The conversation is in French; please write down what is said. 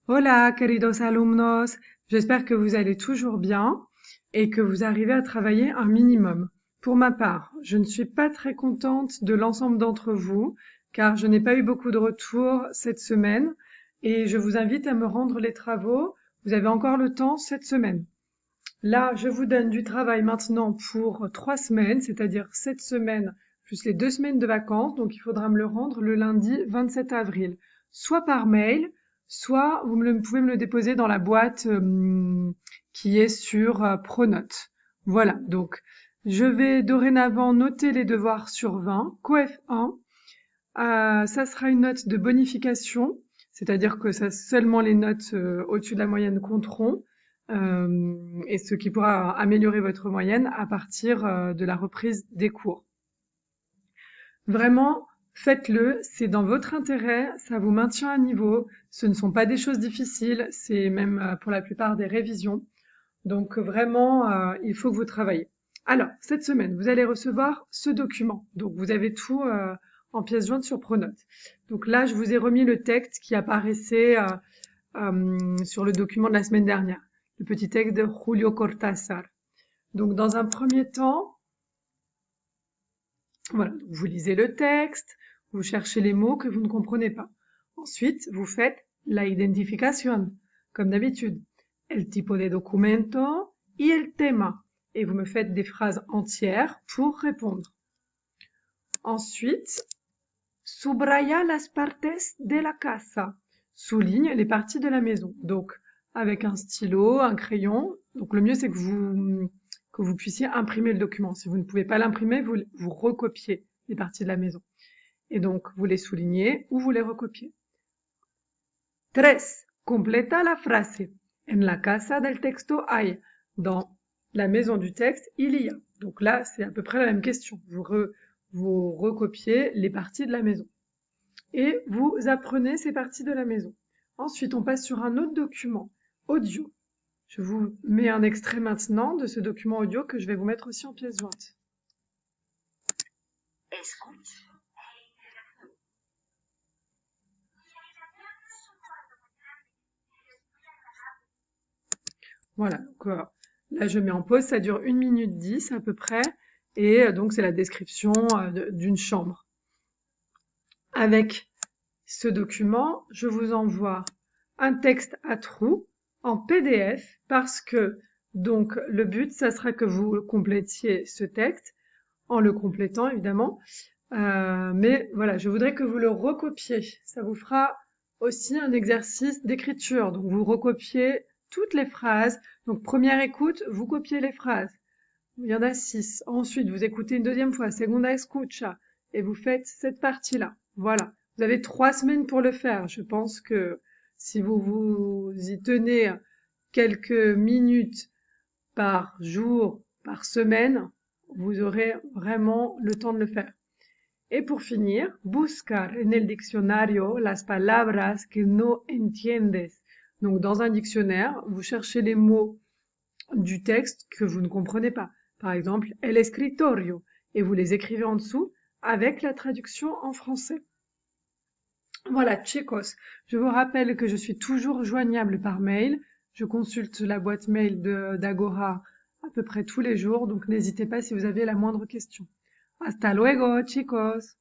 Hola, queridos alumnos. J'espère que vous allez toujours bien et que vous arrivez à travailler un minimum. Pour ma part, je ne suis pas très contente de l'ensemble d'entre vous car je n'ai pas eu beaucoup de retours cette semaine et je vous invite à me rendre les travaux. Vous avez encore le temps cette semaine. Là, je vous donne du travail maintenant pour 3 semaines, c'est-à-dire cette semaine plus les 2 semaines de vacances. Donc, il faudra me le rendre le lundi 27 avril, soit par mail, soit pouvez me le déposer dans la boîte qui est sur Pronote. Voilà, donc je vais dorénavant noter les devoirs sur 20, coef 1. Ça sera une note de bonification, c'est-à-dire que ça, seulement les notes au-dessus de la moyenne compteront, et ce qui pourra améliorer votre moyenne à partir de la reprise des cours. Vraiment, faites-le, c'est dans votre intérêt, ça vous maintient à niveau, ce ne sont pas des choses difficiles, c'est même pour la plupart des révisions. Donc vraiment, il faut que vous travaillez. Alors, cette semaine, vous allez recevoir ce document. Donc, vous avez tout en pièce jointe sur Pronote. Donc là, je vous ai remis le texte qui apparaissait sur le document de la semaine dernière, le petit texte de Julio Cortázar. Donc, dans un premier temps, voilà, donc vous lisez le texte, vous cherchez les mots que vous ne comprenez pas. Ensuite, vous faites la identificación, comme d'habitude. El tipo de documento y el tema. Et vous me faites des phrases entières pour répondre. Ensuite, subraya las partes de la casa. Souligne les parties de la maison. Donc, avec un stylo, un crayon. Donc, le mieux, c'est que vous puissiez imprimer le document. Si vous ne pouvez pas l'imprimer, vous recopiez les parties de la maison. Et donc, vous les soulignez ou vous les recopiez. 3. Completa la frase. En la casa del texto hay. Dans la maison du texte, il y a. Donc là, c'est à peu près la même question. Vous recopiez les parties de la maison. Et vous apprenez ces parties de la maison. Ensuite, on passe sur un autre document, audio. Je vous mets un extrait maintenant de ce document audio que je vais vous mettre aussi en pièce jointe. Escuche. Voilà, donc là je mets en pause, ça dure 1 minute 10 à peu près, et donc c'est la description d'une chambre. Avec ce document, je vous envoie un texte à trous en PDF parce que donc le but, ça sera que vous complétiez ce texte en le complétant évidemment. Mais voilà, je voudrais que vous le recopiez. Ça vous fera aussi un exercice d'écriture. Donc vous recopiez toutes les phrases. Donc première écoute, vous copiez les phrases. Il y en a 6. Ensuite, vous écoutez une deuxième fois, segunda escucha, et vous faites cette partie-là. Voilà. Vous avez 3 semaines pour le faire. Je pense que si vous vous y tenez quelques minutes par jour, par semaine, vous aurez vraiment le temps de le faire. Et pour finir, buscar en el diccionario las palabras que no entiendes. Donc, dans un dictionnaire, vous cherchez les mots du texte que vous ne comprenez pas. Par exemple, el escritorio. Et vous les écrivez en dessous avec la traduction en français. Voilà, chicos. Je vous rappelle que je suis toujours joignable par mail. Je consulte la boîte mail d'Agora à peu près tous les jours, donc n'hésitez pas si vous avez la moindre question. Hasta luego, chicos!